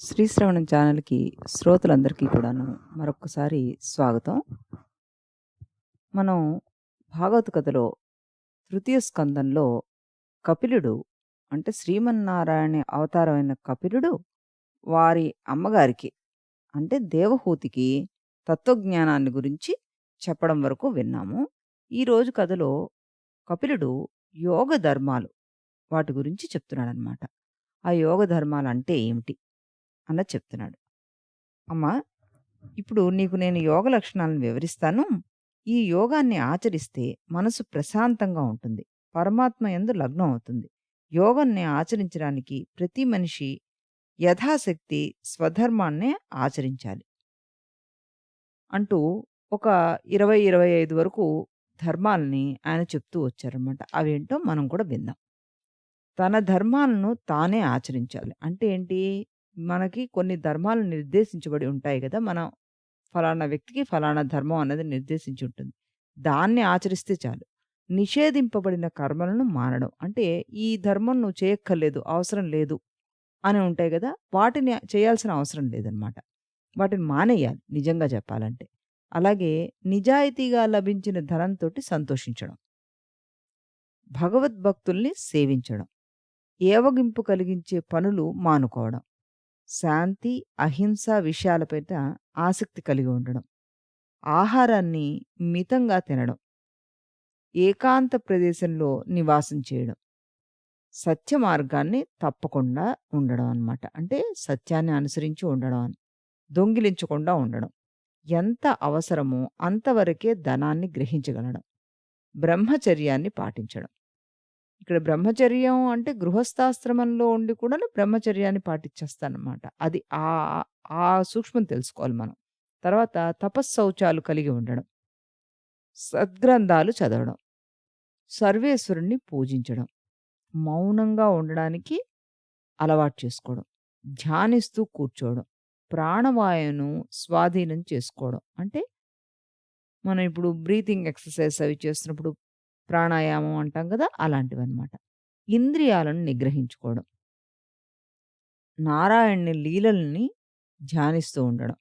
శ్రీశ్రవణం ఛానల్‌కి శ్రోతలందరికీ కూడాను మరొక్కసారి స్వాగతం. మనం భాగవత కథలో తృతీయ స్కందంలో కపిలుడు అంటే శ్రీమన్నారాయణ అవతారమైన కపిలుడు వారి అమ్మగారికి అంటే దేవహూతికి తత్వజ్ఞానాన్ని గురించి చెప్పడం వరకు విన్నాము. ఈరోజు కథలో కపిలుడు యోగ ధర్మాలు వాటి గురించి చెప్తున్నాడనమాట. ఆ యోగ ధర్మాలంటే ఏమిటి అన్నది చెప్తున్నాడు. అమ్మా, ఇప్పుడు నీకు నేను యోగ లక్షణాలను వివరిస్తాను. ఈ యోగాన్ని ఆచరిస్తే మనసు ప్రశాంతంగా ఉంటుంది. పరమాత్మ యందు లగ్నం అవుతుంది. యోగాన్ని ఆచరించడానికి ప్రతి మనిషి యథాశక్తి స్వధర్మాన్నే ఆచరించాలి అంటూ ఒక 20, 25 వరకు ధర్మాలని ఆయన చెప్తూ వచ్చారన్నమాట. అవేంటో మనం కూడా విందాం. తన ధర్మాలను తానే ఆచరించాలి. అంటే ఏంటి? మనకి కొన్ని ధర్మాలు నిర్దేశించబడి ఉంటాయి గదా! మనం ఫలానా వ్యక్తికి ఫలానా ధర్మం అన్నది నిర్దేశించి ఉంటుంది. దాన్ని ఆచరిస్తే చాలు. నిషేధింపబడిన కర్మలను మానడం. అంటే ఈ ధర్మం నువ్వు చేయక్కర్లేదు, అవసరం లేదు అని ఉంటాయి గదా! వాటిని చేయాల్సిన అవసరం లేదనమాట. వాటిని మానేయాలి నిజంగా చెప్పాలంటే. అలాగే నిజాయితీగా లభించిన ధనంతోటి సంతోషించడం. భగవద్భక్తుల్ని సేవించడం. ఏవగింపు కలిగించే పనులు మానుకోవడం. శాంతి, అహింస విషయాలపైన ఆసక్తి కలిగి ఉండడం. ఆహారాన్ని మితంగా తినడం. ఏకాంత ప్రదేశంలో నివాసం చేయడం. సత్య మార్గాన్ని తప్పకుండా ఉండడం అన్నమాట. అంటే సత్యాన్ని అనుసరించి ఉండడం అని. దొంగిలించకుండా ఉండడం. ఎంత అవసరమో అంతవరకే ధనాన్ని గ్రహించగలడం. బ్రహ్మచర్యాన్ని పాటించడం. ఇక్కడ బ్రహ్మచర్యం అంటే గృహస్థాశ్రమంలో ఉండి కూడాను బ్రహ్మచర్యాన్ని పాటించేస్తానన్నమాట. అది ఆ సూక్ష్మం తెలుసుకోవాలి మనం. తర్వాత తపశ్శౌచాలు కలిగి ఉండడం. సద్గ్రంథాలు చదవడం. సర్వేశ్వరుణ్ణి పూజించడం. మౌనంగా ఉండడానికి అలవాటు చేసుకోవడం. ధ్యానిస్తూ కూర్చోవడం. ప్రాణవాయువును స్వాధీనం చేసుకోవడం. అంటే మనం ఇప్పుడు బ్రీతింగ్ ఎక్సర్‌సైజ్ అవి చేస్తున్నప్పుడు ప్రాణాయామం అంటాం కదా! అలాంటివన్నమాట. ఇంద్రియాలను నిగ్రహించుకోవడం. నారాయణుని లీలల్ని ధ్యానిస్తూ ఉండడం.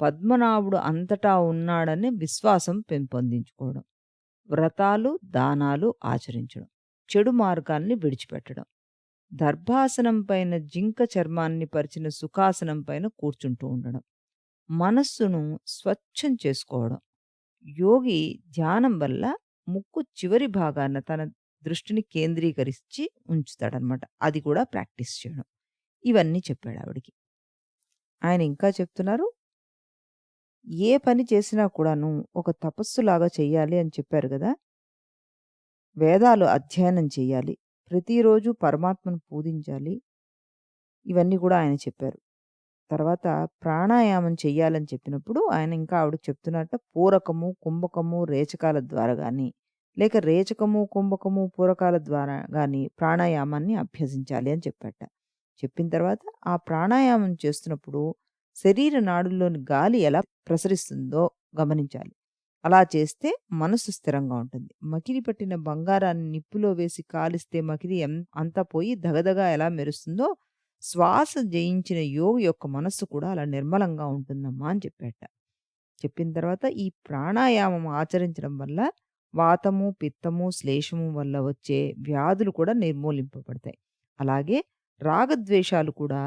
పద్మనాభుడు అంతటా ఉన్నాడనే విశ్వాసం పెంపొందించుకోవడం. వ్రతాలు, దానాలు ఆచరించడం. చెడు మార్గాల్ని విడిచిపెట్టడం. దర్భాసనం పైన జింక చర్మాన్ని పరిచిన సుఖాసనం పైన కూర్చుంటూ ఉండడం. మనస్సును స్వచ్ఛం చేసుకోవడం. యోగి ధ్యానం వల్ల ముక్కు చివరి భాగాన తన దృష్టిని కేంద్రీకరించి ఉంచుతాడనమాట. అది కూడా ప్రాక్టీస్ చేయడం. ఇవన్నీ చెప్పాడు ఆవిడకి. ఆయన ఇంకా చెప్తున్నారు, ఏ పని చేసినా కూడాను ఒక తపస్సులాగా చెయ్యాలి అని చెప్పారు గదా! వేదాలు అధ్యయనం చేయాలి. ప్రతిరోజు పరమాత్మను పూజించాలి. ఇవన్నీ కూడా ఆయన చెప్పారు. తర్వాత ప్రాణాయామం చెయ్యాలని చెప్పినప్పుడు ఆయన ఇంకా ఆవిడకి చెప్తున్నట్ట పూరకము, కుంభకము, రేచకాల ద్వారా గాని, లేక రేచకము, కుంభకము, పూరకాల ద్వారా గాని ప్రాణాయామాన్ని అభ్యసించాలి అని చెప్పాట. చెప్పిన తర్వాత ఆ ప్రాణాయామం చేస్తున్నప్పుడు శరీర నాడుల్లోని గాలి ఎలా ప్రసరిస్తుందో గమనించాలి. అలా చేస్తే మనసు స్థిరంగా ఉంటుంది. మకిలి పట్టిన బంగారాన్ని నిప్పులో వేసి కాలిస్తే మకిలి అంతా పోయి దగదగా ఎలా మెరుస్తుందో శ్వాస జయించిన యోగి యొక్క మనస్సు కూడా అలా నిర్మలంగా ఉంటుందమ్మా అని చెప్పాట. చెప్పిన తర్వాత ఈ ప్రాణాయామం ఆచరించడం వల్ల వాతము, పిత్తము, శ్లేషము వల్ల వచ్చే వ్యాధులు కూడా నిర్మూలింపబడతాయి. అలాగే రాగద్వేషాలు కూడా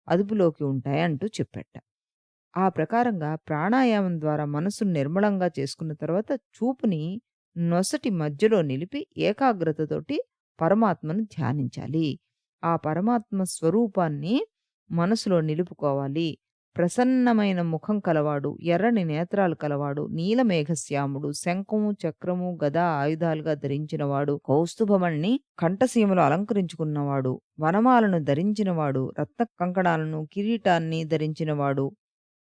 అదుపులోకి ఉంటాయి అంటూ చెప్పాట. ఆ ప్రకారంగా ప్రాణాయామం ద్వారా మనసును నిర్మలంగా చేసుకున్న తర్వాత చూపుని నొసటి మధ్యలో నిలిపి ఏకాగ్రతతోటి పరమాత్మను ధ్యానించాలి. ఆ పరమాత్మ స్వరూపాన్ని మనసులో నిలుపుకోవాలి. ప్రసన్నమైన ముఖం కలవాడు, ఎర్రని నేత్రాలు కలవాడు, నీలమేఘశ్యాముడు, శంఖము, చక్రము, గద ఆయుధాలుగా ధరించినవాడు, కౌస్తుభమణిని కంఠసీమలో అలంకరించుకున్నవాడు, వనమాలను ధరించినవాడు, రత్న కంకణాలను, కిరీటాన్ని ధరించినవాడు,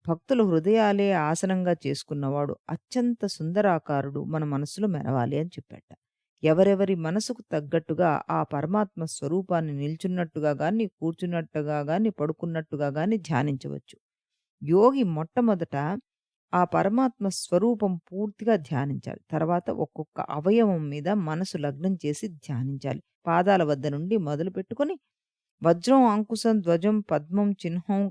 భక్తుల హృదయాలే ఆసనంగా చేసుకున్నవాడు, అత్యంత సుందరాకారుడు మన మనసులో మెరవాలి అని చెప్పాట. ఎవరెవరి మనసుకు తగ్గట్టుగా ఆ పరమాత్మ స్వరూపాన్ని నిల్చున్నట్టుగా గాని, కూర్చున్నట్టుగా గాని, పడుకున్నట్టుగా గాని ధ్యానించవచ్చు. యోగి మొట్టమొదట ఆ పరమాత్మ స్వరూపం పూర్తిగా ధ్యానించాలి. తర్వాత ఒక్కొక్క అవయవం మీద మనసు లగ్నం చేసి ధ్యానించాలి. పాదాల వద్ద నుండి మొదలుపెట్టుకొని వజ్రం, అంకుశం, ధ్వజం, పద్మం, చిహ్నం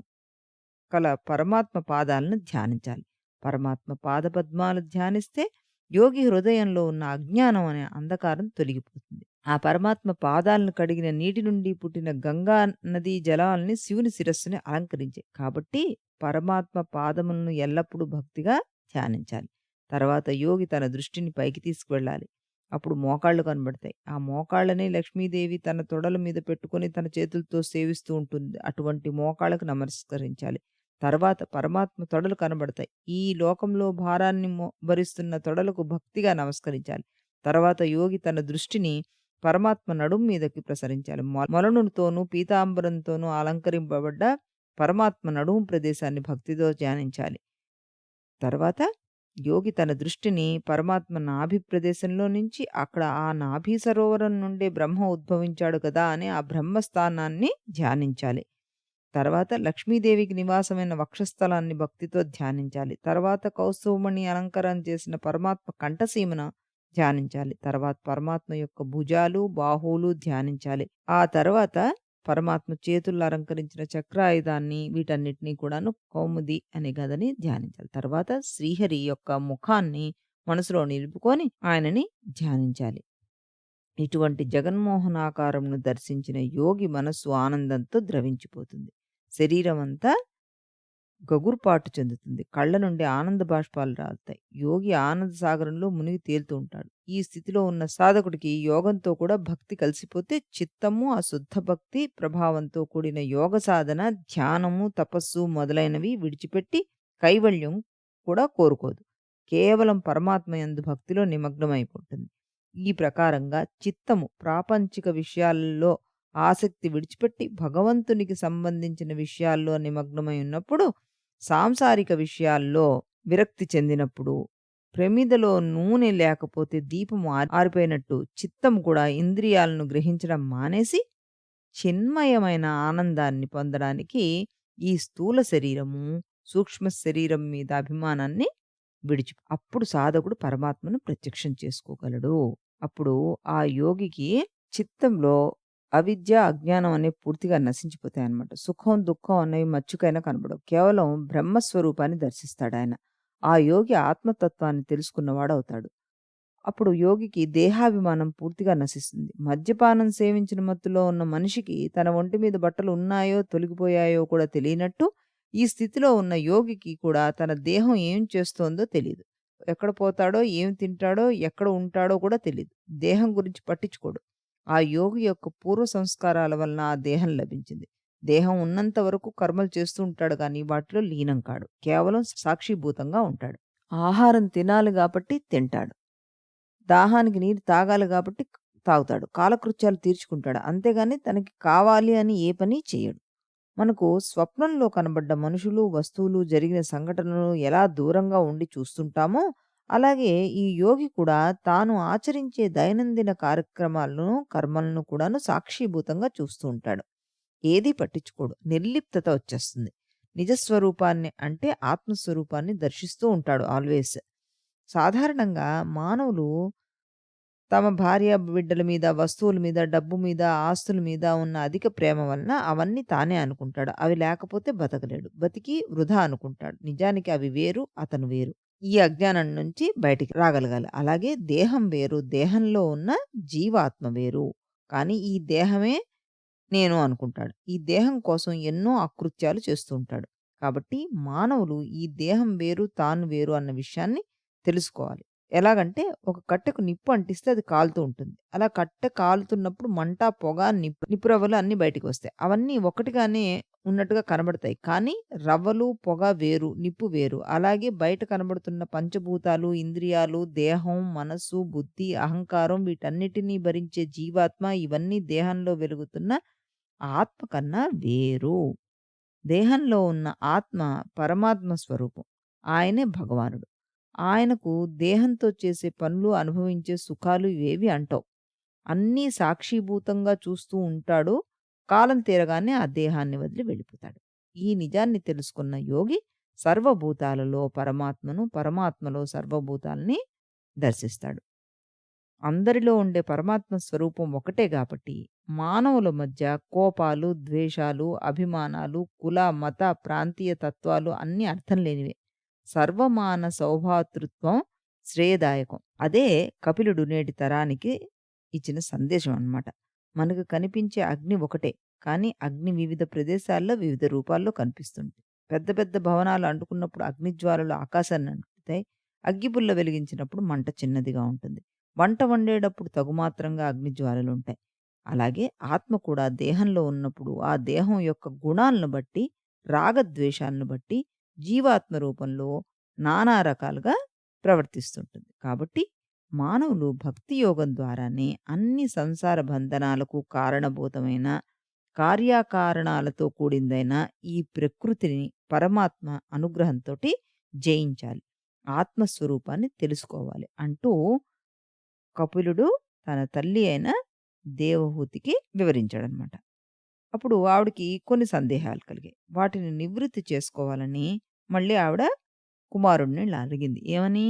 కల పరమాత్మ పాదాలను ధ్యానించాలి. పరమాత్మ పాదపద్మాలు ధ్యానిస్తే యోగి హృదయంలో ఉన్న అజ్ఞానం అనే అంధకారం తొలగిపోతుంది. ఆ పరమాత్మ పాదాలను కడిగిన నీటి నుండి పుట్టిన గంగా నదీ జలాల్ని శివుని శిరస్సుని అలంకరించాయి. కాబట్టి పరమాత్మ పాదములను ఎల్లప్పుడూ భక్తిగా ధ్యానించాలి. తర్వాత యోగి తన దృష్టిని పైకి తీసుకువెళ్ళాలి. అప్పుడు మోకాళ్ళు కనబడతాయి. ఆ మోకాళ్ళనే లక్ష్మీదేవి తన తొడల మీద పెట్టుకొని తన చేతులతో సేవిస్తూ ఉంటుంది. అటువంటి మోకాళ్ళకు నమస్కరించాలి. తర్వాత పరమాత్మ తొడలు కనబడతాయి. ఈ లోకంలో భారాన్ని భరిస్తున్న తొడలకు భక్తిగా నమస్కరించాలి. తర్వాత యోగి తన దృష్టిని పరమాత్మ నడుము మీదకి ప్రసరించాలి. మొలనుతోనూ పీతాంబరంతోనూ అలంకరింపబడ్డ పరమాత్మ నడుము ప్రదేశాన్ని భక్తితో ధ్యానించాలి. తర్వాత యోగి తన దృష్టిని పరమాత్మ నాభి ప్రదేశంలో నుంచి అక్కడ ఆ నాభి సరోవరం నుండే బ్రహ్మ ఉద్భవించాడు కదా అని ఆ బ్రహ్మస్థానాన్ని ధ్యానించాలి. తర్వాత లక్ష్మీదేవికి నివాసమైన వక్షస్థలాన్ని భక్తితో ధ్యానించాలి. తర్వాత కౌస్తుభమణి అలంకారం చేసిన పరమాత్మ కంఠసీమను ధ్యానించాలి. తర్వాత పరమాత్మ యొక్క భుజాలు, బాహువులు ధ్యానించాలి. ఆ తర్వాత పరమాత్మ చేతుల్లో అలంకరించిన చక్రాయుధాన్ని వీటన్నిటిని కూడాను కౌముది అనే గదని ధ్యానించాలి. తర్వాత శ్రీహరి యొక్క ముఖాన్ని మనసులో నిలుపుకొని ఆయనని ధ్యానించాలి. ఇటువంటి జగన్మోహనాకారంను దర్శించిన యోగి మనస్సు ఆనందంతో ద్రవించిపోతుంది. శరీరమంతా గగుర్పాటు చెందుతుంది. కళ్ళ నుండి ఆనంద బాష్పాలు రాలుతాయి. యోగి ఆనంద సాగరంలో మునిగి తేలుతూ ఉంటాడు. ఈ స్థితిలో ఉన్న సాధకుడికి యోగంతో కూడా భక్తి కలిసిపోతే చిత్తము ఆ శుద్ధ భక్తి ప్రభావంతో కూడిన యోగ సాధన, ధ్యానము, తపస్సు మొదలైనవి విడిచిపెట్టి కైవల్యం కూడా కోరుకోదు. కేవలం పరమాత్మ యందు భక్తిలో నిమగ్నమైపోతుంది. ఈ ప్రకారంగా చిత్తము ప్రాపంచిక విషయాల్లో ఆసక్తి విడిచిపెట్టి భగవంతునికి సంబంధించిన విషయాల్లో నిమగ్నమై ఉన్నప్పుడు, సాంసారిక విషయాల్లో విరక్తి చెందినప్పుడు, ప్రమిదలో నూనె లేకపోతే దీపం ఆరిపోయినట్టు చిత్తం కూడా ఇంద్రియాలను గ్రహించడం మానేసి చిన్మయమైన ఆనందాన్ని పొందడానికి ఈ స్థూల శరీరము, సూక్ష్మ శరీరం మీద అభిమానాన్ని అప్పుడు సాధకుడు పరమాత్మను ప్రత్యక్షం చేసుకోగలడు. అప్పుడు ఆ యోగికి చిత్తంలో అవిద్య, అజ్ఞానం అనేవి పూర్తిగా నశించిపోతాయన్నమాట. సుఖం, దుఃఖం అనేవి మచ్చుకైనా కనబడవు. కేవలం బ్రహ్మస్వరూపాన్ని దర్శిస్తాడాయన. ఆ యోగి ఆత్మతత్వాన్ని తెలుసుకున్నవాడవుతాడు. అప్పుడు యోగికి దేహాభిమానం పూర్తిగా నశిస్తుంది. మద్యపానం సేవించిన మత్తులో ఉన్న మనిషికి తన ఒంటి మీద బట్టలు ఉన్నాయో, తొలగిపోయాయో కూడా తెలియనట్టు, ఈ స్థితిలో ఉన్న యోగికి కూడా తన దేహం ఏం చేస్తోందో తెలీదు. ఎక్కడ పోతాడో, ఏం తింటాడో, ఎక్కడ ఉంటాడో కూడా తెలీదు. దేహం గురించి పట్టించుకోడు. ఆ యోగి యొక్క పూర్వ సంస్కారాల వలన ఆ దేహం లభించింది. దేహం ఉన్నంత వరకు కర్మలు చేస్తూ ఉంటాడు గానీ వాటిలో లీనం కాడు. కేవలం సాక్షిభూతంగా ఉంటాడు. ఆహారం తినాలి కాబట్టి తింటాడు. దాహానికి నీరు తాగాలి కాబట్టి తాగుతాడు. కాలకృత్యాలు తీర్చుకుంటాడు. అంతేగాని తనకి కావాలి అని ఏ పని చేయడు. మనకు స్వప్నంలో కనబడ్డ మనుషులు, వస్తువులు, జరిగిన సంఘటనలు ఎలా దూరంగా ఉండి చూస్తుంటామో, అలాగే ఈ యోగి కూడా తాను ఆచరించే దైనందిన కార్యక్రమాలను, కర్మలను కూడాను సాక్షిభూతంగా చూస్తూ ఉంటాడు. ఏదీ పట్టించుకోడు. నిర్లిప్తత వచ్చేస్తుంది. నిజస్వరూపాన్ని అంటే ఆత్మస్వరూపాన్ని దర్శిస్తూ ఉంటాడు ఆల్వేస్. సాధారణంగా మానవులు తమ భార్య, బిడ్డల మీద, వస్తువుల మీద, డబ్బు మీద, ఆస్తుల మీద ఉన్న అధిక ప్రేమ వలన అవన్నీ తానే అనుకుంటాడు. అవి లేకపోతే బతకలేడు. బతికి వృధా అనుకుంటాడు. నిజానికి అవి వేరు, అతను వేరు. ఈ అజ్ఞానం నుంచి బయటికి రాగలగాలి. అలాగే దేహం వేరు, దేహంలో ఉన్న జీవాత్మ వేరు. కానీ ఈ దేహమే నేను అనుకుంటాడు. ఈ దేహం కోసం ఎన్నో అకృత్యాలు చేస్తూ ఉంటాడు. కాబట్టి మానవులు ఈ దేహం వేరు, తాను వేరు అన్న విషయాన్ని తెలుసుకోవాలి. ఎలాగంటే ఒక కట్టెకు నిప్పు అంటిస్తే అది కాలుతూ ఉంటుంది. అలా కట్టె కాలుతున్నప్పుడు మంట, పొగ, నిప్పు రవ్వలు అన్నీ బయటికి వస్తాయి. అవన్నీ ఒకటిగానే ఉన్నట్టుగా కనబడతాయి. కానీ రవ్వలు, పొగ వేరు, నిప్పు వేరు. అలాగే బయట కనబడుతున్న పంచభూతాలు, ఇంద్రియాలు, దేహం, మనస్సు, బుద్ధి, అహంకారం వీటన్నిటినీ భరించే జీవాత్మ ఇవన్నీ దేహంలో వెలుగుతున్న ఆత్మ కన్నా వేరు. దేహంలో ఉన్న ఆత్మ పరమాత్మ స్వరూపం. ఆయనే భగవానుడు. ఆయనకు దేహంతో చేసే పనులు, అనుభవించే సుఖాలు ఇవేవి అంటవు. అన్నీ సాక్షిభూతంగా చూస్తూ ఉంటాడు. కాలం తీరగానే ఆ దేహాన్ని వదిలి వెళ్ళిపోతాడు. ఈ నిజాన్ని తెలుసుకున్న యోగి సర్వభూతాలలో పరమాత్మను, పరమాత్మలో సర్వభూతాల్ని దర్శిస్తాడు. అందరిలో ఉండే పరమాత్మ స్వరూపం ఒకటే గాబట్టి, మానవుల మధ్య కోపాలు, ద్వేషాలు, అభిమానాలు, కుల, మత, ప్రాంతీయ తత్వాలు అన్నీ అర్థం లేనివే. సర్వమాన సౌభ్రాతృత్వం శ్రేయదాయకం. అదే కపిలుడు నేటి తరానికి ఇచ్చిన సందేశం అన్నమాట. మనకు కనిపించే అగ్ని ఒకటే. కానీ అగ్ని వివిధ ప్రదేశాల్లో వివిధ రూపాల్లో కనిపిస్తుంది. పెద్ద పెద్ద భవనాలు అంటుకున్నప్పుడు అగ్నిజ్వాలలు ఆకాశాన్ని అంటుతాయి. అగ్గిపుల్ల వెలిగించినప్పుడు మంట చిన్నదిగా ఉంటుంది. వంట వండేటప్పుడు తగుమాత్రంగా అగ్నిజ్వాలలుంటాయి. అలాగే ఆత్మ కూడా దేహంలో ఉన్నప్పుడు ఆ దేహం యొక్క గుణాలను బట్టి, రాగద్వేషాలను బట్టి జీవాత్మ రూపంలో నానా రకాలుగా ప్రవర్తిస్తుంటుంది. కాబట్టి మానవులు భక్తి యోగం ద్వారానే అన్ని సంసార బంధనాలకు కారణభూతమైన కార్యకారణాలతో కూడిందైన ఈ ప్రకృతిని పరమాత్మ అనుగ్రహంతోటి జయించాలి. ఆత్మస్వరూపాన్ని తెలుసుకోవాలి అంటూ కపిలుడు తన తల్లి అయిన దేవహూతికి వివరించాడనమాట. అప్పుడు ఆవిడకి కొన్ని సందేహాలు కలిగాయి. వాటిని నివృత్తి చేసుకోవాలని మళ్ళీ ఆవిడ కుమారుడిని ఇలా అడిగింది. ఏమని?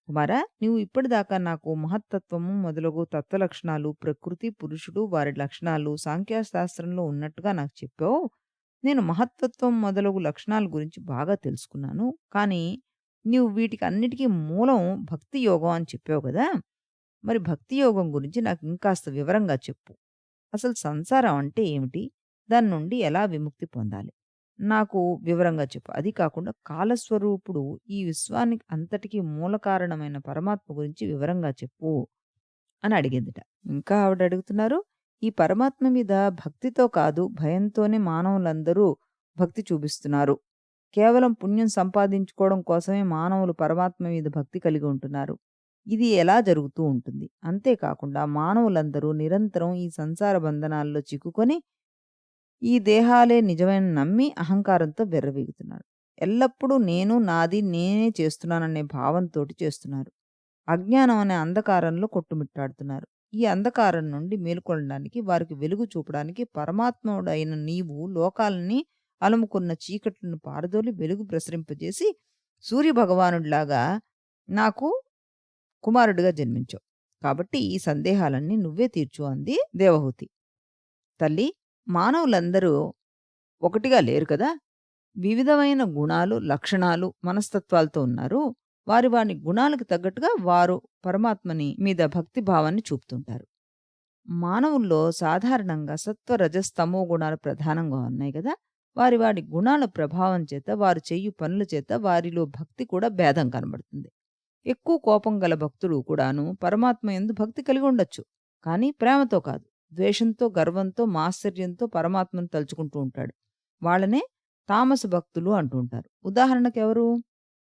కుమారా, నీవు ఇప్పటిదాకా నాకు మహత్తత్వము మొదలగు తత్వలక్షణాలు, ప్రకృతి, పురుషుడు, వారి లక్షణాలు సాంఖ్యశాస్త్రంలో ఉన్నట్టుగా నాకు చెప్పావు. నేను మహత్తత్వం మొదలగు లక్షణాల గురించి బాగా తెలుసుకున్నాను. కానీ నీవు వీటికి అన్నిటికీ మూలం భక్తి యోగం అని చెప్పావు కదా! మరి భక్తి యోగం గురించి నాకు ఇంకాస్త వివరంగా చెప్పు. అసలు సంసారం అంటే ఏమిటి? దాని నుండి ఎలా విముక్తి పొందాలి? నాకు వివరంగా చెప్పు. అది కాకుండా కాలస్వరూపుడు ఈ విశ్వానికి అంతటికి మూల కారణమైన పరమాత్మ గురించి వివరంగా చెప్పు అని అడిగిందిట. ఇంకా ఆవిడ అడుగుతున్నారు, ఈ పరమాత్మ మీద భక్తితో కాదు భయంతోనే మానవులందరూ భక్తి చూపిస్తున్నారు. కేవలం పుణ్యం సంపాదించుకోవడం కోసమే మానవులు పరమాత్మ మీద భక్తి కలిగి ఉంటున్నారు. ఇది ఎలా జరుగుతూ ఉంటుంది? అంతేకాకుండా మానవులందరూ నిరంతరం ఈ సంసార బంధనాల్లో చిక్కుకొని ఈ దేహాలే నిజమని నమ్మి అహంకారంతో విర్రవీగుతున్నారు. ఎల్లప్పుడూ నేను, నాది, నేనే చేస్తున్నాననే భావంతోటి చేస్తున్నారు. అజ్ఞానం అనే అంధకారంలో కొట్టుమిట్టాడుతున్నారు. ఈ అంధకారం నుండి మేలుకొనడానికి, వారికి వెలుగు చూపడానికి పరమాత్ముడైన నీవు లోకాలని అలుముకున్న చీకట్లను పారదోలి వెలుగు ప్రసరింపజేసి సూర్యభగవానుడిలాగా నాకు కుమారుడిగా జన్మించావు. కాబట్టి ఈ సందేహాలన్నీ నువ్వే తీర్చు అంది దేవహూతి. తల్లి, మానవులందరూ ఒకటిగా లేరు కదా! వివిధమైన గుణాలు, లక్షణాలు, మనస్తత్వాలతో ఉన్నారు. వారి వారి గుణాలకు తగ్గట్టుగా వారు పరమాత్మని మీద భక్తి భావాన్ని చూపుతుంటారు. మానవుల్లో సాధారణంగా సత్వ, రజస్, తమో గుణాలు ప్రధానంగా ఉన్నాయి కదా! వారి వారి గుణాల ప్రభావం చేత, వారు చెయ్యు పనుల చేత వారిలో భక్తి కూడా భేదం కనబడుతుంది. ఎక్కువ కోపం గల భక్తుడు కూడాను పరమాత్మ యందు భక్తి కలిగి ఉండొచ్చు. కానీ ప్రేమతో కాదు. ద్వేషంతో, గర్వంతో, మాత్సర్యంతో పరమాత్మను తలుచుకుంటూ ఉంటాడు. వాళ్ళనే తామస భక్తులు అంటూ ఉంటారు. ఉదాహరణకెవరు?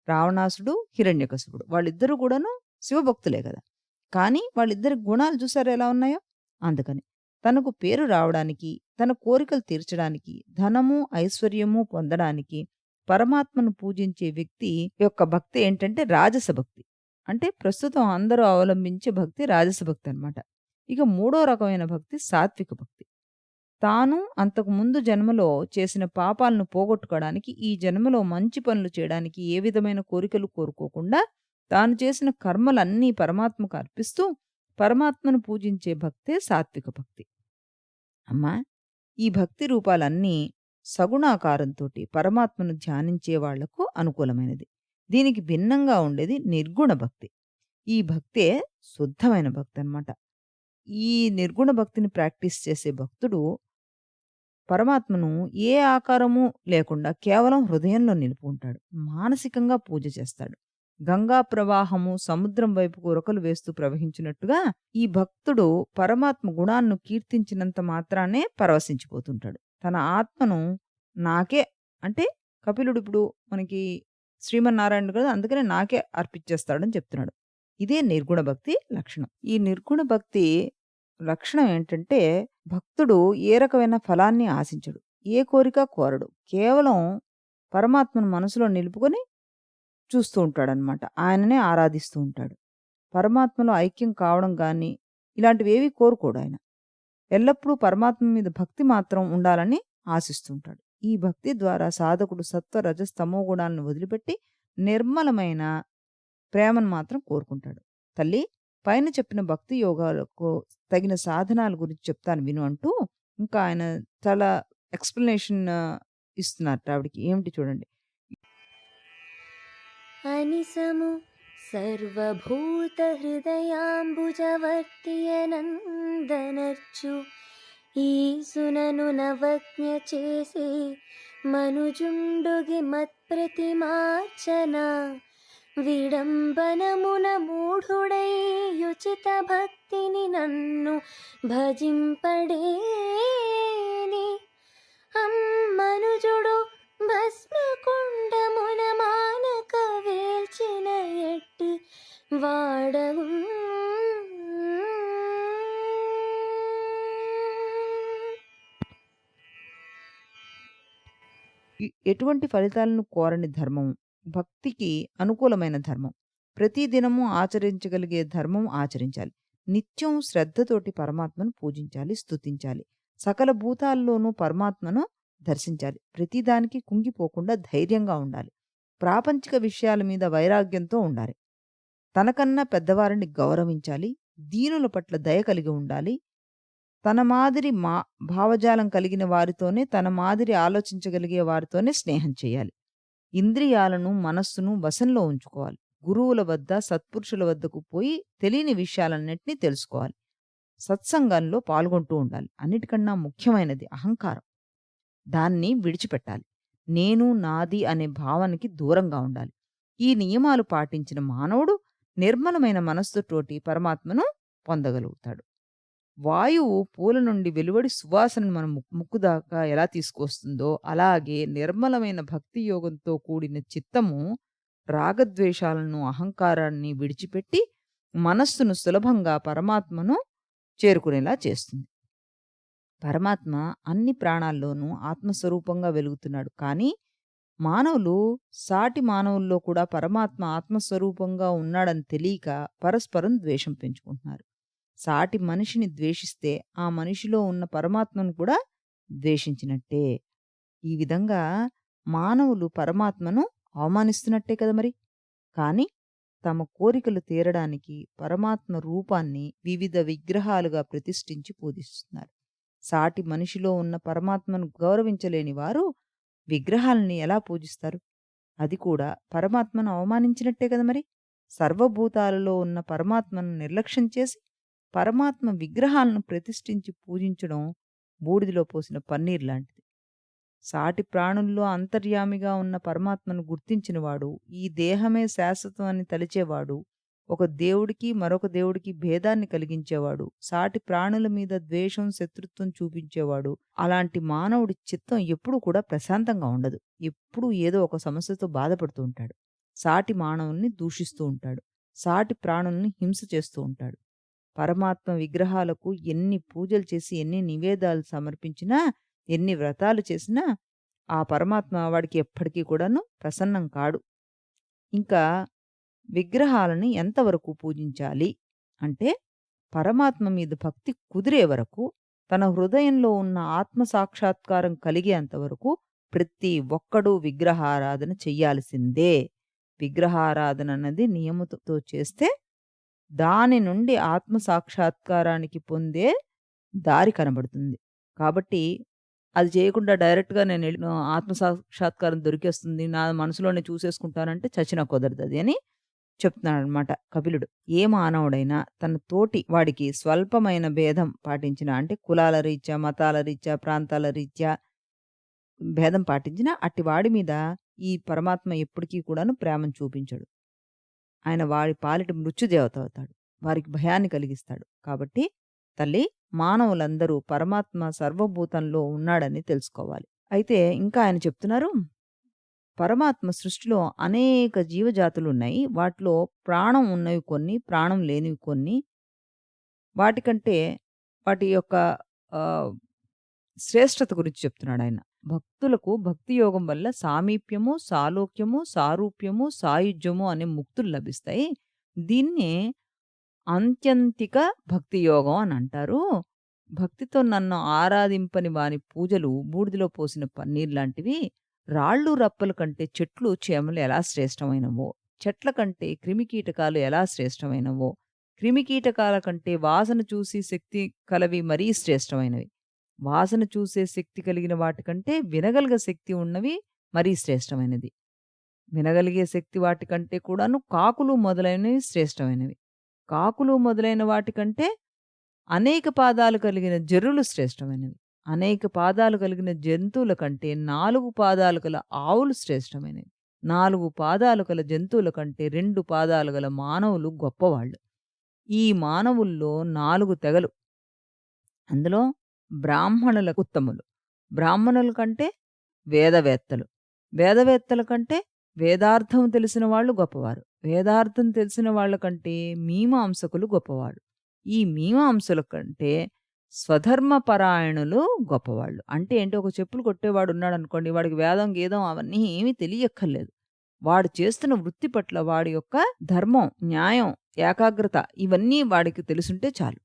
రావణాసుడు, హిరణ్యకశిపుడు. వాళ్ళిద్దరూ కూడాను శివభక్తులే కదా! కానీ వాళ్ళిద్దరి గుణాలు చూసారా ఎలా ఉన్నాయో? అందుకని తనకు పేరు రావడానికి, తన కోరికలు తీర్చడానికి, ధనము, ఐశ్వర్యము పొందడానికి పరమాత్మను పూజించే వ్యక్తి యొక్క భక్తి ఏంటంటే రాజస భక్తి. అంటే ప్రస్తుతం అందరూ అవలంబించే భక్తి రాజస భక్తి అన్నమాట. ఇక మూడో రకమైన భక్తి సాత్విక భక్తి. తాను అంతకు ముందు జన్మలో చేసిన పాపాలను పోగొట్టుకోవడానికి, ఈ జన్మలో మంచి పనులు చేయడానికి ఏ విధమైన కోరికలు కోరుకోకుండా తాను చేసిన కర్మలన్నీ పరమాత్మకు అర్పిస్తూ పరమాత్మను పూజించే భక్తే సాత్విక భక్తి. అమ్మా, ఈ భక్తి రూపాలన్నీ సగుణాకారంతోటి పరమాత్మను ధ్యానించే వాళ్లకు అనుకూలమైనది. దీనికి భిన్నంగా ఉండేది నిర్గుణ భక్తి. ఈ భక్తే శుద్ధమైన భక్తి అన్నమాట. ఈ నిర్గుణ భక్తిని ప్రాక్టీస్ చేసే భక్తుడు పరమాత్మను ఏ ఆకారము లేకుండా కేవలం హృదయంలో నిలుపుకుంటాడు. మానసికంగా పూజ చేస్తాడు. గంగా ప్రవాహము సముద్రం వైపుకు ఉరకలు వేస్తూ ప్రవహించినట్టుగా ఈ భక్తుడు పరమాత్మ గుణాలను కీర్తించినంత మాత్రానే పరవశించిపోతుంటాడు. తన ఆత్మను నాకే, అంటే కపిలుడు ఇప్పుడు మనకి శ్రీమన్నారాయణుడు కదా, అందుకనే నాకే అర్పించేస్తాడని చెప్తున్నాడు. ఇదే నిర్గుణ భక్తి లక్షణం. ఈ నిర్గుణ భక్తి లక్షణం ఏంటంటే భక్తుడు ఏ రకమైన ఫలాన్ని ఆశించడు. ఏ కోరిక కోరడు. కేవలం పరమాత్మను మనసులో నిలుపుకొని చూస్తూ ఉంటాడనమాట. ఆయననే ఆరాధిస్తూ ఉంటాడు. పరమాత్మలో ఐక్యం కావడం గాని ఇలాంటివేవీ కోరుకోడు ఆయన. ఎల్లప్పుడూ పరమాత్మ మీద భక్తి మాత్రం ఉండాలని ఆశిస్తుంటాడు. ఈ భక్తి ద్వారా సాధకుడు సత్వ, రజస్, తమో గుణాలను వదిలిపెట్టి నిర్మలమైన ప్రేమను మాత్రం కోరుకుంటాడు. తల్లి, పైన చెప్పిన భక్తి యోగాలకు తగిన సాధనాల గురించి చెప్తాను విను అంటూ ఇంకా ఆయన చాలా ఎక్స్‌ప్లనేషన్ ఇస్తున్నారట ఆవిడకి. ఏమిటి చూడండి. అనిసము సర్వభూతహృదయాంబుజవర్తియనందనర్చు ఈసునను నవజ్ఞ చేసి మనుజుండుగి మత్ప్రతిమార్చన విడంబనమున మూఢుడై యుచిత భక్తిని నన్ను భజింపడేని అమ్మనుజుడు భస్మకుండమున మానక వేల్చిన ఎట్టి వాడవు ఎటువంటి ఫలితాలను కోరని ధర్మం, భక్తికి అనుకూలమైన ధర్మం. ప్రతి దినము ఆచరించగలిగే ధర్మం ఆచరించాలి. నిత్యం శ్రద్ధతోటి పరమాత్మను పూజించాలి, స్తుతించాలి. సకల భూతాల్లోనూ పరమాత్మను దర్శించాలి. ప్రతిదానికి కుంగిపోకుండా ధైర్యంగా ఉండాలి. ప్రాపంచిక విషయాల మీద వైరాగ్యంతో ఉండాలి. తనకన్నా పెద్దవారిని గౌరవించాలి. దీనుల పట్ల దయ కలిగి ఉండాలి. తన మాదిరి భావజాలం కలిగిన వారితోనే, తన మాదిరి ఆలోచించగలిగే వారితోనే స్నేహం చేయాలి. ఇంద్రియాలను, మనస్సును వశంలో ఉంచుకోవాలి. గురువుల వద్ద, సత్పురుషుల వద్దకు పోయి తెలియని విషయాలన్నిటినీ తెలుసుకోవాలి. సత్సంగంలో పాల్గొంటూ ఉండాలి. అన్నిటికన్నా ముఖ్యమైనది అహంకారం. దాన్ని విడిచిపెట్టాలి. నేను, నాది అనే భావనకి దూరంగా ఉండాలి. ఈ నియమాలు పాటించిన మానవుడు నిర్మలమైన మనస్సుతోటి పరమాత్మను పొందగలుగుతాడు. వాయువు పూల నుండి వెలువడి సువాసనను మన ముక్కు దాకా ఎలా తీసుకొస్తుందో, అలాగే నిర్మలమైన భక్తి యోగంతో కూడిన చిత్తము రాగద్వేషాలను, అహంకారాన్ని విడిచిపెట్టి మనస్సును సులభంగా పరమాత్మను చేరుకునేలా చేస్తుంది. పరమాత్మ అన్ని ప్రాణాల్లోనూ ఆత్మస్వరూపంగా వెలుగుతున్నాడు. కానీ మానవులు సాటి మానవుల్లో కూడా పరమాత్మ ఆత్మస్వరూపంగా ఉన్నాడని తెలియక పరస్పరం ద్వేషం పెంచుకుంటున్నారు. సాటి మనిషిని ద్వేషిస్తే ఆ మనిషిలో ఉన్న పరమాత్మను కూడా ద్వేషించినట్టే. ఈ విధంగా మానవులు పరమాత్మను అవమానిస్తున్నట్టే కదా మరి. కానీ తమ కోరికలు తీరడానికి పరమాత్మ రూపాన్ని వివిధ విగ్రహాలుగా ప్రతిష్ఠించి పూజిస్తున్నారు. సాటి మనిషిలో ఉన్న పరమాత్మను గౌరవించలేని వారు విగ్రహాలని ఎలా పూజిస్తారు? అది కూడా పరమాత్మను అవమానించినట్టే కదా మరి. సర్వభూతాలలో ఉన్న పరమాత్మను నిర్లక్ష్యం చేసి పరమాత్మ విగ్రహాలను ప్రతిష్ఠించి పూజించడం బూడిదలో పోసిన పన్నీర్ లాంటిది. సాటి ప్రాణుల్లో అంతర్యామిగా ఉన్న పరమాత్మను గుర్తించినవాడు, ఈ దేహమే శాశ్వతం అని తలిచేవాడు, ఒక దేవుడికి మరొక దేవుడికి భేదాన్ని కలిగించేవాడు, సాటి ప్రాణుల మీద ద్వేషం, శత్రుత్వం చూపించేవాడు, అలాంటి మానవుడి చిత్తం ఎప్పుడూ కూడా ప్రశాంతంగా ఉండదు. ఎప్పుడూ ఏదో ఒక సమస్యతో బాధపడుతూ ఉంటాడు. సాటి మానవుల్ని దూషిస్తూ ఉంటాడు. సాటి ప్రాణుల్ని హింస చేస్తూ ఉంటాడు. పరమాత్మ విగ్రహాలకు ఎన్ని పూజలు చేసి, ఎన్ని నివేదాలు సమర్పించినా, ఎన్ని వ్రతాలు చేసినా ఆ పరమాత్మ వాడికి ఎప్పటికీ కూడాను ప్రసన్నం కాడు. ఇంకా విగ్రహాలని ఎంతవరకు పూజించాలి అంటే, పరమాత్మ మీద భక్తి కుదిరే వరకు, తన హృదయంలో ఉన్న ఆత్మ సాక్షాత్కారం కలిగేంతవరకు ప్రతి ఒక్కడూ విగ్రహారాధన చెయ్యాల్సిందే. విగ్రహారాధన అన్నది నియమతో చేస్తే దాని నుండి ఆత్మ సాక్షాత్కారానికి పొందే దారి కనబడుతుంది. కాబట్టి అది చేయకుండా డైరెక్ట్‌గా ఆత్మ సాక్షాత్కారం దొరికేస్తుంది, నా మనసులోనే చూసేసుకుంటానంటే చచ్చినా కుదరదది అని చెప్తున్నాడనమాట కపిలుడు. ఏ మానవుడైనా తన తోటి వాడికి స్వల్పమైన భేదం పాటించినా, అంటే కులాల రీత్యా, మతాల రీత్యా, ప్రాంతాల రీత్యా భేదం పాటించినా అట్టి వాడి మీద ఈ పరమాత్మ ఎప్పటికీ కూడాను ప్రేమను చూపించడు. ఆయన వారి పాలిట మృత్యుదేవత అవుతాడు. వారికి భయాన్ని కలిగిస్తాడు. కాబట్టి తల్లి, మానవులందరూ పరమాత్మ సర్వభూతంలో ఉన్నాడని తెలుసుకోవాలి. అయితే ఇంకా ఆయన చెప్తున్నారు, పరమాత్మ సృష్టిలో అనేక జీవజాతులున్నాయి. వాటిలో ప్రాణం ఉన్నవి కొన్ని, ప్రాణం లేనివి కొన్ని. వాటికంటే వాటి యొక్క ఆహ్, శ్రేష్టత గురించి చెప్తున్నాడాయన. భక్తులకు భక్తి యోగం వల్ల సామీప్యము, సాలోక్యము, సారూప్యము, సాయుజ్యము అనే ముక్తులు లభిస్తాయి. దీన్నే ఆత్యంతిక భక్తి యోగం అని అంటారు. భక్తితో నన్ను ఆరాధింపని వాని పూజలు బూడిదలో పోసిన పన్నీర్ లాంటివి. రాళ్ళు రప్పల కంటే చెట్లు చేమలు ఎలా శ్రేష్టమైనవో, చెట్ల కంటే క్రిమికీటకాలు ఎలా శ్రేష్టమైనవో, క్రిమికీటకాల కంటే వాసన చూసి శక్తి కలవి మరీ శ్రేష్టమైనవి. వాసన చూసే శక్తి కలిగిన వాటికంటే వినగలిగే శక్తి ఉన్నవి మరీ శ్రేష్టమైనది. వినగలిగే శక్తి వాటికంటే కూడాను కాకులు మొదలైనవి శ్రేష్టమైనవి. కాకులు మొదలైన వాటికంటే అనేక పాదాలు కలిగిన జర్రులు శ్రేష్టమైనవి. అనేక పాదాలు కలిగిన జంతువుల కంటే 4 పాదాలు గల ఆవులు శ్రేష్టమైనవి. 4 పాదాలు గల జంతువుల కంటే 2 పాదాలు గల మానవులు గొప్పవాళ్ళు. ఈ మానవుల్లో 4 తెగలు. అందులో బ్రాహ్మణుల ఉత్తములు. బ్రాహ్మణుల కంటే వేదవేత్తలు. వేదవేత్తల కంటే వేదార్థం తెలిసిన వాళ్ళు గొప్పవారు. వేదార్థం తెలిసిన వాళ్ళ కంటే మీమాంసకులు గొప్పవాళ్ళు. ఈ మీమాంసుల కంటే స్వధర్మపరాయణులు గొప్పవాళ్ళు. అంటే ఏంటి, ఒక చెప్పులు కొట్టేవాడు ఉన్నాడనుకోండి, వాడికి వేదం, గేదం అవన్నీ ఏమీ తెలియక్కర్లేదు. వాడు చేస్తున్న వృత్తి పట్ల వాడి యొక్క ధర్మం, న్యాయం, ఏకాగ్రత ఇవన్నీ వాడికి తెలుసుంటే చాలు.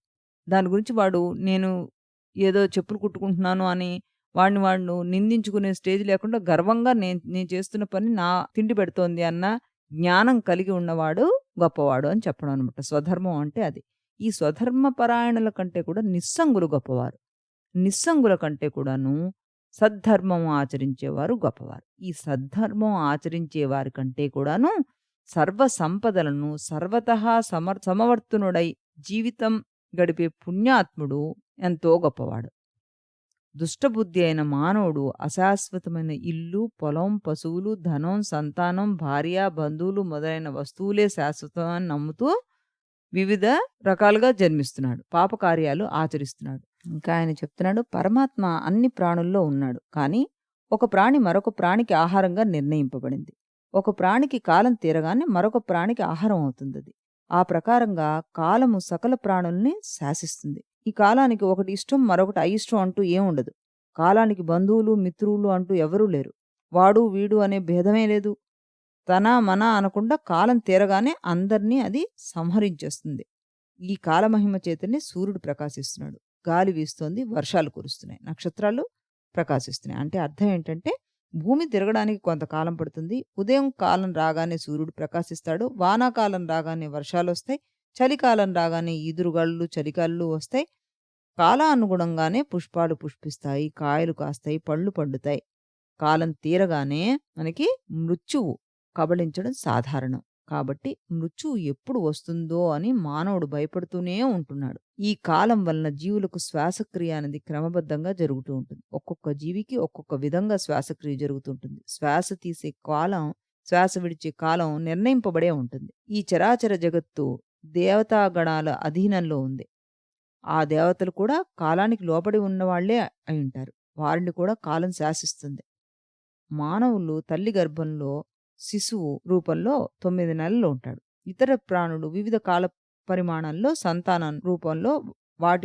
దాని గురించి వాడు నేను ఏదో చెప్పులు కుట్టుకుంటున్నాను అని వాడిని నిందించుకునే స్టేజ్ లేకుండా గర్వంగా నేను చేస్తున్న పని నా తిండి పెడుతోంది అన్న జ్ఞానం కలిగి ఉన్నవాడు గొప్పవాడు అని చెప్పడం అనమాట. స్వధర్మం అంటే అది. ఈ స్వధర్మ పరాయణుల కంటే కూడా నిస్సంగులు గొప్పవారు. నిస్సంగుల కంటే కూడాను సద్ధర్మం ఆచరించేవారు గొప్పవారు. ఈ సద్ధర్మం ఆచరించే వారి కంటే కూడాను సర్వ సంపదలను సర్వతః సమవర్తునుడై జీవితం గడిపే పుణ్యాత్ముడు ఎంతో గొప్పవాడు. దుష్టబుద్ధి అయిన మానవుడు అశాశ్వతమైన ఇల్లు, పొలం, పశువులు, ధనం, సంతానం, భార్య, బంధువులు మొదలైన వస్తువులే శాశ్వతం అని నమ్ముతూ వివిధ రకాలుగా జన్మిస్తున్నాడు. పాపకార్యాలు ఆచరిస్తున్నాడు. ఇంకా ఆయన చెప్తున్నాడు, పరమాత్మ అన్ని ప్రాణుల్లో ఉన్నాడు. కానీ ఒక ప్రాణి మరొక ప్రాణికి ఆహారంగా నిర్ణయింపబడింది. ఒక ప్రాణికి కాలం తీరగానే మరొక ప్రాణికి ఆహారం అవుతుందది. ఆ ప్రకారంగా కాలము సకల ప్రాణుల్ని శాసిస్తుంది. ఈ కాలానికి ఒకటి ఇష్టం, మరొకటి అయిష్టం అంటూ ఏముండదు. కాలానికి బంధువులు, మిత్రులు అంటూ ఎవరూ లేరు. వాడు వీడు అనే భేదమే లేదు. తన మన అనకుండా కాలం తీరగానే అందర్నీ అది సంహరించేస్తుంది. ఈ కాలమహిమ చేతనే సూర్యుడు ప్రకాశిస్తున్నాడు, గాలి వీస్తోంది, వర్షాలు కురుస్తున్నాయి, నక్షత్రాలు ప్రకాశిస్తున్నాయి. అంటే అర్థం ఏంటంటే, భూమి తిరగడానికి కొంతకాలం పడుతుంది. ఉదయం కాలం రాగానే సూర్యుడు ప్రకాశిస్తాడు, వానాకాలం రాగానే వర్షాలొస్తాయి, చలికాలం రాగానే ఈదురుగాళ్ళు, చలిగాళ్ళు వస్తాయి. కాలానుగుణంగానే పుష్పాలు పుష్పిస్తాయి, కాయలు కాస్తాయి, పళ్ళు పండుతాయి. కాలం తీరగానే మనకి మృత్యువు కబళించడం సాధారణం. కాబట్టి మృత్యువు ఎప్పుడు వస్తుందో అని మానవుడు భయపడుతూనే ఉంటున్నాడు. ఈ కాలం వలన జీవులకు శ్వాసక్రియ అనేది క్రమబద్ధంగా జరుగుతూ ఉంటుంది. ఒక్కొక్క జీవికి ఒక్కొక్క విధంగా శ్వాసక్రియ జరుగుతుంటుంది. శ్వాస తీసే కాలం, శ్వాస విడిచే కాలం నిర్ణయింపబడే ఉంటుంది. ఈ చరాచర జగత్తు దేవతాగణాల అధీనంలో ఉంది. ఆ దేవతలు కూడా కాలానికి లోబడి ఉన్నవాళ్లే అయి ఉంటారు. వారిని కూడా కాలం శాసిస్తుంది. మానవులు తల్లి గర్భంలో శిశువు రూపంలో 9 నెలలు ఉంటాడు. ఇతర ప్రాణులు వివిధ కాల పరిమాణాల్లో సంతానం రూపంలో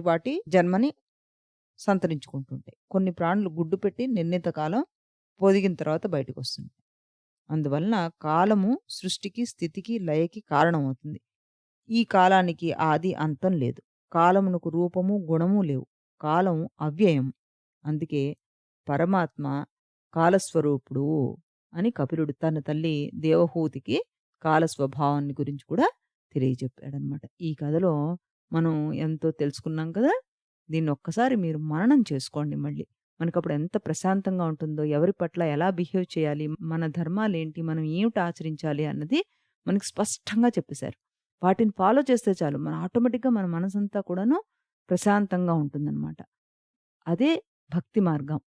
వాటి జన్మని సంతరించుకుంటుంటాయి. కొన్ని ప్రాణులు గుడ్డు పెట్టి నిర్ణీత కాలం పొదిగిన తర్వాత బయటకు వస్తుంది. అందువలన కాలము సృష్టికి, స్థితికి, లయకి కారణమవుతుంది. ఈ కాలానికి ఆది అంతం లేదు. కాలమునకు రూపము, గుణము లేవు. కాలం అవ్యయం. అందుకే పరమాత్మ కాలస్వరూపుడు అని కపిలుడు తన తల్లి దేవహూతికి కాల స్వభావాన్ని గురించి కూడా తెలియజెప్పాడనమాట. ఈ కథలో మనం ఎంతో తెలుసుకున్నాం కదా! దీన్ని ఒక్కసారి మీరు మననం చేసుకోండి మళ్ళీ. మనకప్పుడు ఎంత ప్రశాంతంగా ఉంటుందో, ఎవరి పట్ల ఎలా బిహేవ్ చేయాలి, మన ధర్మాలేంటి, మనం ఏమిటి ఆచరించాలి అన్నది మనకి స్పష్టంగా చెప్పేశారు. వాటిని ఫాలో చేస్తే చాలు, ఆటోమేటిక్‌గా మన మనసంతా కూడాను ప్రశాంతంగా ఉంటుందనమాట. అదే భక్తి మార్గం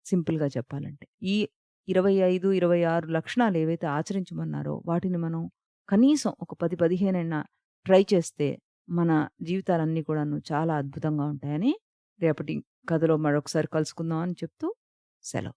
సింపుల్‌గా చెప్పాలంటే. ఈ 25, 26 లక్షణాలు ఏవైతే ఆచరించమన్నారో వాటిని మనం కనీసం ఒక 10, 15 అయినా ట్రై చేస్తే మన జీవితాలన్నీ కూడాను చాలా అద్భుతంగా ఉంటాయని రేపటి కథలో మరొకసారి కలుసుకుందాం అని చెప్తూ సెలవు.